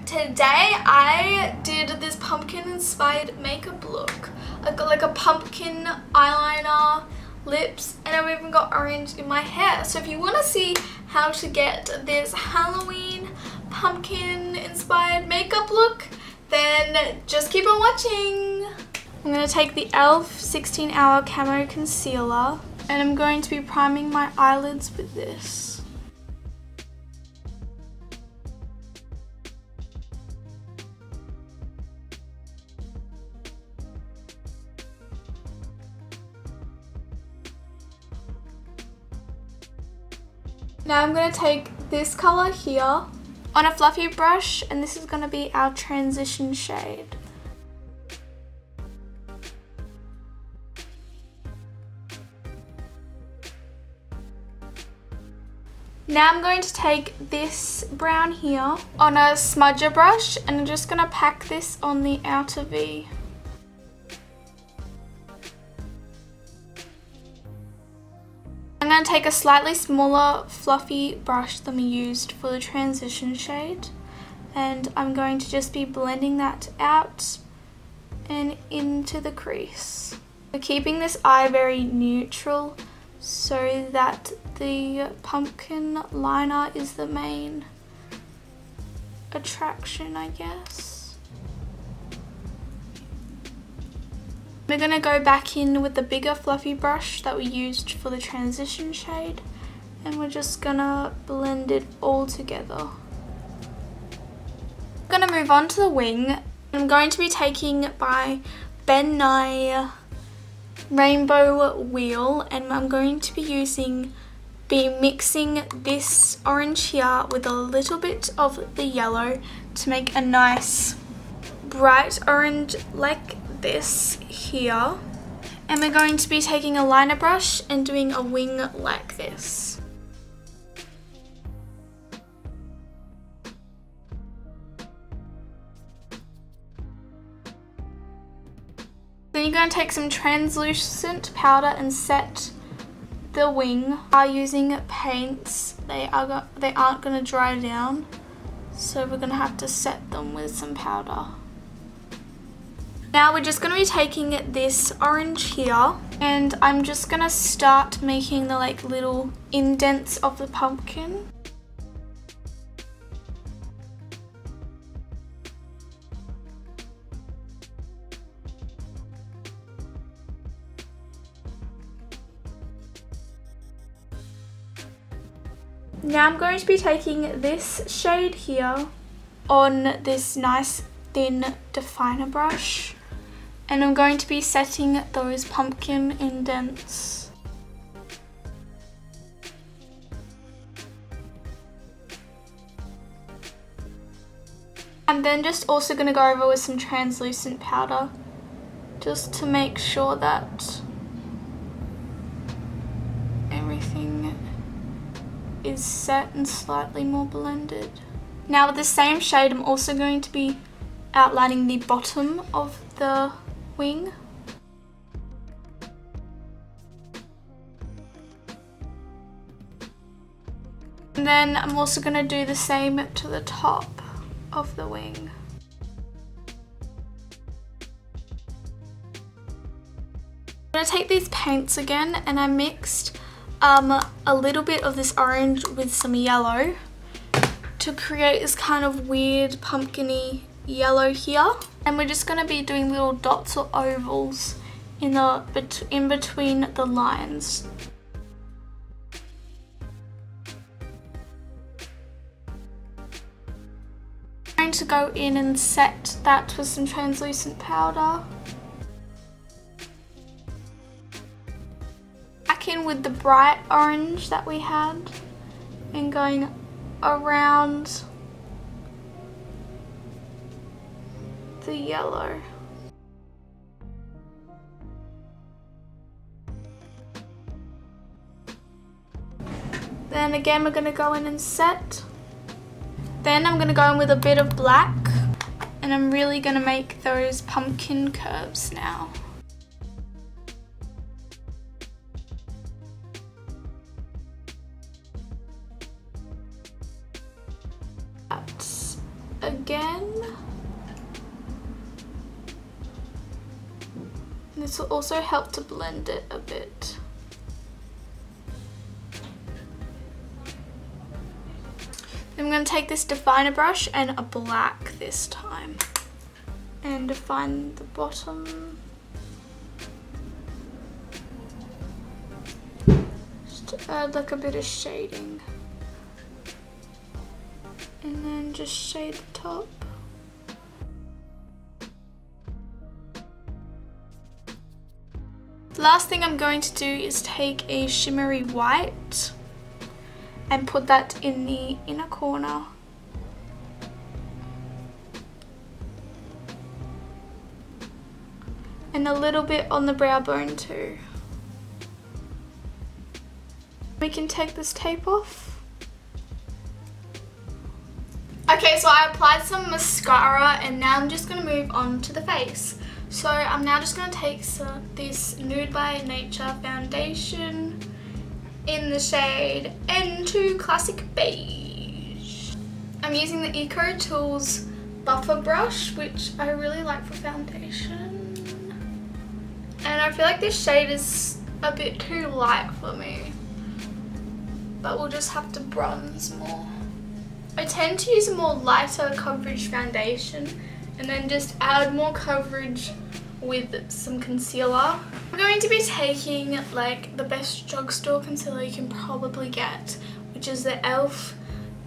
today I did this pumpkin inspired makeup look. I've got like a pumpkin eyeliner, lips, and I've even got orange in my hair. So if you want to see how to get this Halloween pumpkin inspired makeup look, then just keep on watching. I'm going to take the e.l.f. 16 Hour Camo Concealer and I'm going to be priming my eyelids with this. Now I'm going to take this colour here on a fluffy brush, and this is going to be our transition shade. Now I'm going to take this brown here on a smudger brush and I'm just going to pack this on the outer V. I'm going to take a slightly smaller fluffy brush than we used for the transition shade, and I'm going to just be blending that out and into the crease. We're keeping this eye very neutral so that the pumpkin liner is the main attraction, I guess. We're going to go back in with the bigger fluffy brush that we used for the transition shade, and we're just going to blend it all together. I'm going to move on to the wing. I'm going to be taking my Ben Nye rainbow wheel, and I'm going to be mixing this orange here with a little bit of the yellow to make a nice bright orange like this here, and we're going to be taking a liner brush and doing a wing like this. Then you're going to take some translucent powder and set the wing. By using paints, they aren't going to dry down, so we're going to have to set them with some powder. Now we're just going to be taking this orange here, and I'm just going to start making the like little indents of the pumpkin. Now I'm going to be taking this shade here on this nice thin definer brush, and I'm going to be setting those pumpkin indents. I'm then just also going to go over with some translucent powder just to make sure that everything is set and slightly more blended. Now with the same shade, I'm also going to be outlining the bottom of the wing. And then I'm also going to do the same to the top of the wing. I'm going to take these paints again, and I mixed a little bit of this orange with some yellow to create this kind of weird pumpkin-y yellow here, and we're just going to be doing little dots or ovals in between the lines. I'm going to go in and set that with some translucent powder. Back in with the bright orange that we had and going around the yellow. Then again we're going to go in and set. Then I'm going to go in with a bit of black, and I'm really going to make those pumpkin curves now. again. This will also help to blend it a bit. I'm going to take this definer brush and a black this time and define the bottom. Just to add like a bit of shading. And then just shade the top. The last thing I'm going to do is take a shimmery white and put that in the inner corner. And a little bit on the brow bone too. We can take this tape off. Okay, so I applied some mascara and now I'm just going to move on to the face. So I'm now just going to take this Nude by Nature foundation in the shade N2 Classic Beige. I'm using the Eco Tools buffer brush, which I really like for foundation. And I feel like this shade is a bit too light for me, but we'll just have to bronze more. I tend to use a more lighter coverage foundation and then just add more coverage with some concealer. I'm going to be taking like the best drugstore concealer you can probably get, which is the e.l.f.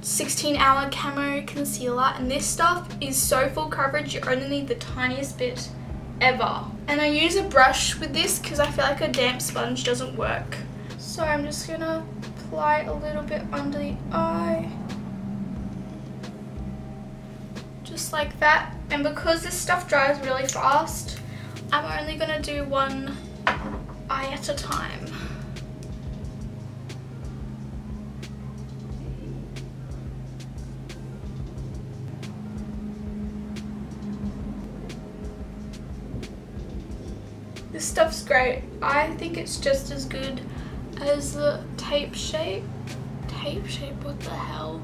16-hour camo concealer, and this stuff is so full coverage you only need the tiniest bit ever. And I use a brush with this because I feel like a damp sponge doesn't work. So I'm just gonna apply a little bit under the eye. Just like that. And because this stuff dries really fast, I'm only gonna do one eye at a time. This stuff's great. I think it's just as good as the Tape Shape. Tape Shape, what the hell?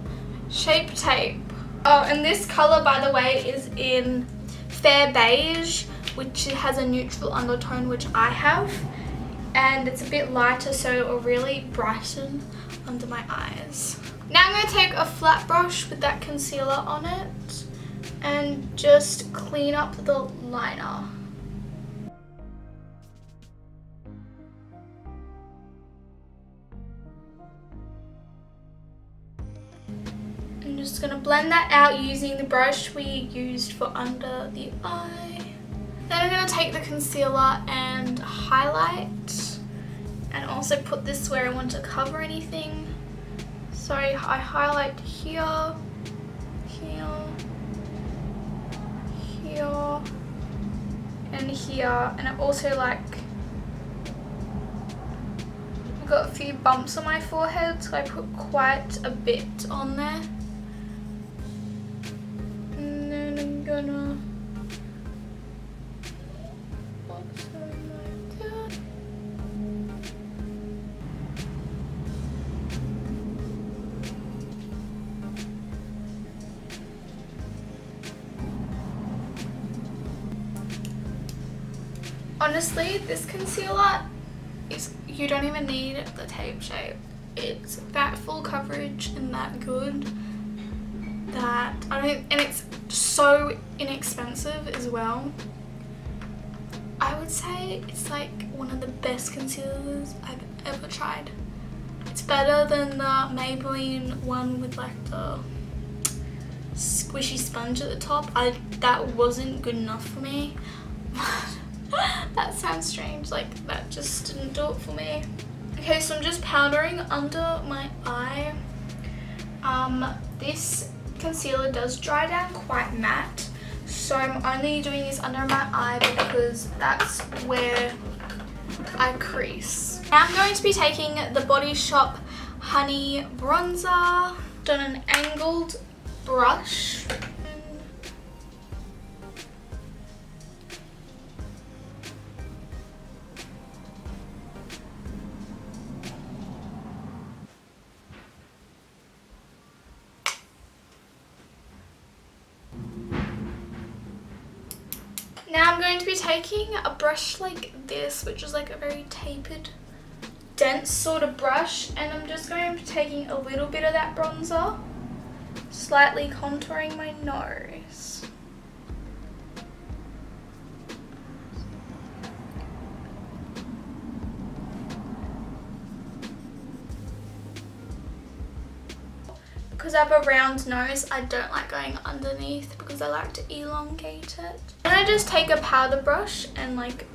Shape Tape. Oh, and this color, by the way, is in Fair Beige, which has a neutral undertone, which I have. And it's a bit lighter, so it will really brighten under my eyes. Now I'm going to take a flat brush with that concealer on it and just clean up the liner. I'm just going to blend that out using the brush we used for under the eye. Then I'm going to take the concealer and highlight and also put this where I want to cover anything. So I highlight here, here, here, and here. And I also like, I've got a few bumps on my forehead, so I put quite a bit on there. And then I'm gonna honestly, this concealer is, you don't even need the Tape Shape. It's that full coverage and that good that and it's so inexpensive as well. I would say it's like one of the best concealers I've ever tried. It's better than the Maybelline one with like the squishy sponge at the top. That wasn't good enough for me. That sounds strange, like that just didn't do it for me. Okay, so I'm just powdering under my eye. This concealer does dry down quite matte, so I'm only doing this under my eye because that's where I crease. Now I'm going to be taking the Body Shop Honey Bronzer on an angled brush. Now I'm going to be taking a brush like this, which is like a very tapered, dense sort of brush, and I'm just going to be taking a little bit of that bronzer, slightly contouring my nose. Because I have a round nose, I don't like going underneath because I like to elongate it. And I just take a powder brush and like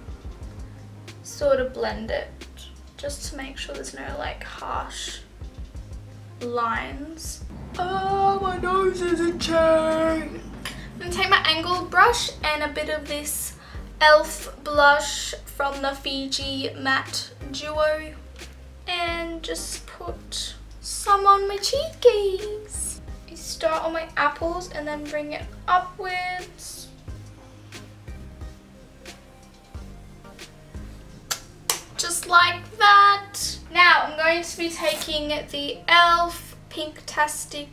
sort of blend it just to make sure there's no like harsh lines. Oh, my nose is itching. I'm gonna take my angled brush and a bit of this e.l.f. blush from the Fiji Matte Duo and just put some on my cheekies. I start on my apples and then bring it upwards. Just like that. Now I'm going to be taking the e.l.f. Pinktastic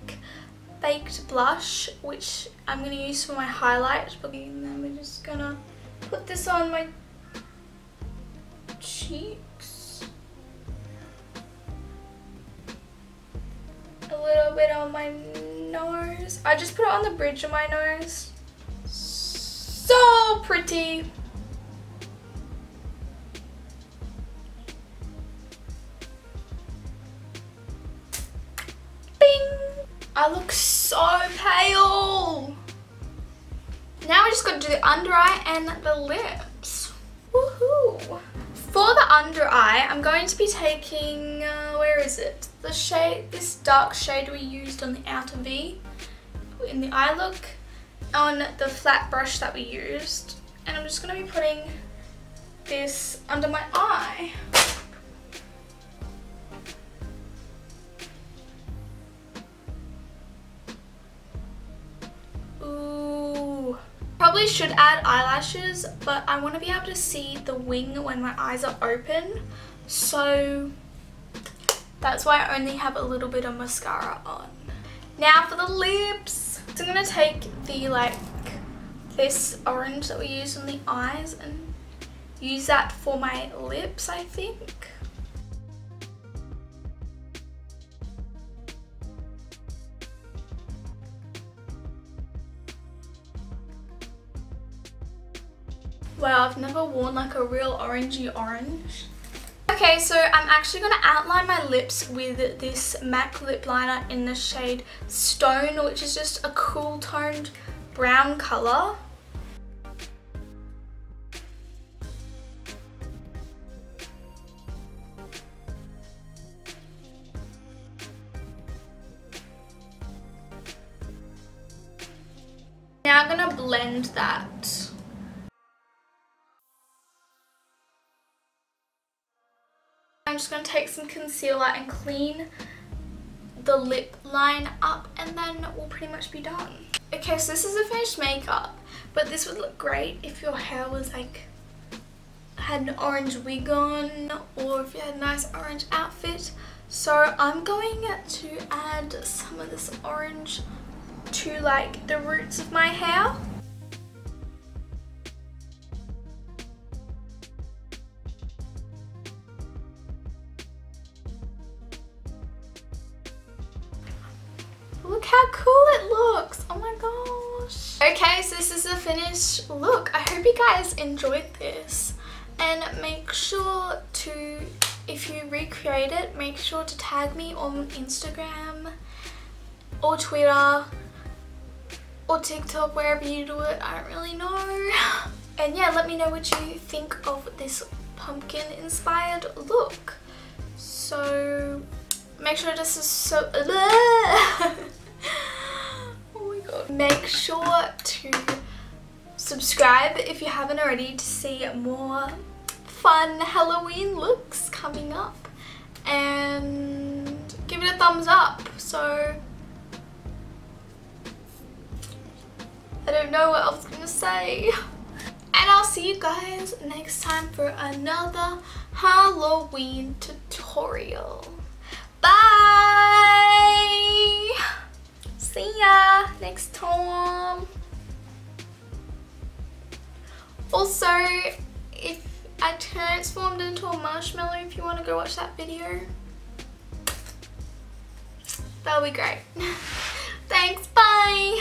Baked Blush, which I'm going to use for my highlight. And then we're just going to put this on my cheeks. A little bit on my nose. I just put it on the bridge of my nose. So pretty. I look so pale. Now I just got to do the under eye and the lips. Woohoo! For the under eye, I'm going to be taking, where is it? The shade, this dark shade we used on the outer V in the eye look on the flat brush that we used. And I'm just going to be putting this under my eye. Probably should add eyelashes, but I want to be able to see the wing when my eyes are open, so that's why I only have a little bit of mascara on. Now for the lips. So I'm going to take the this orange that we used on the eyes and use that for my lips, I think. Wow, I've never worn like a real orangey orange. Okay, so I'm actually going to outline my lips with this MAC lip liner in the shade Stone, which is just a cool toned brown colour. Now I'm going to blend that. I'm just going to take some concealer and clean the lip line up, and then we'll pretty much be done. Okay, so this is the finished makeup, but this would look great if your hair was like, had an orange wig on, or if you had a nice orange outfit. So I'm going to add some of this orange to like the roots of my hair. Look how cool it looks. Oh my gosh. Okay, so this is the finished look. I hope you guys enjoyed this. And make sure to, if you recreate it, make sure to tag me on Instagram or Twitter or TikTok, wherever you do it. I don't really know. And yeah, let me know what you think of this pumpkin inspired look. So make sure this is so oh my god. Make sure to subscribe if you haven't already to see more fun Halloween looks coming up, and give it a thumbs up. So I don't know what I was gonna say. And I'll see you guys next time for another Halloween tutorial. Bye! See ya next time. Also, if I transformed into a marshmallow, if you want to go watch that video, that'll be great. Thanks, bye.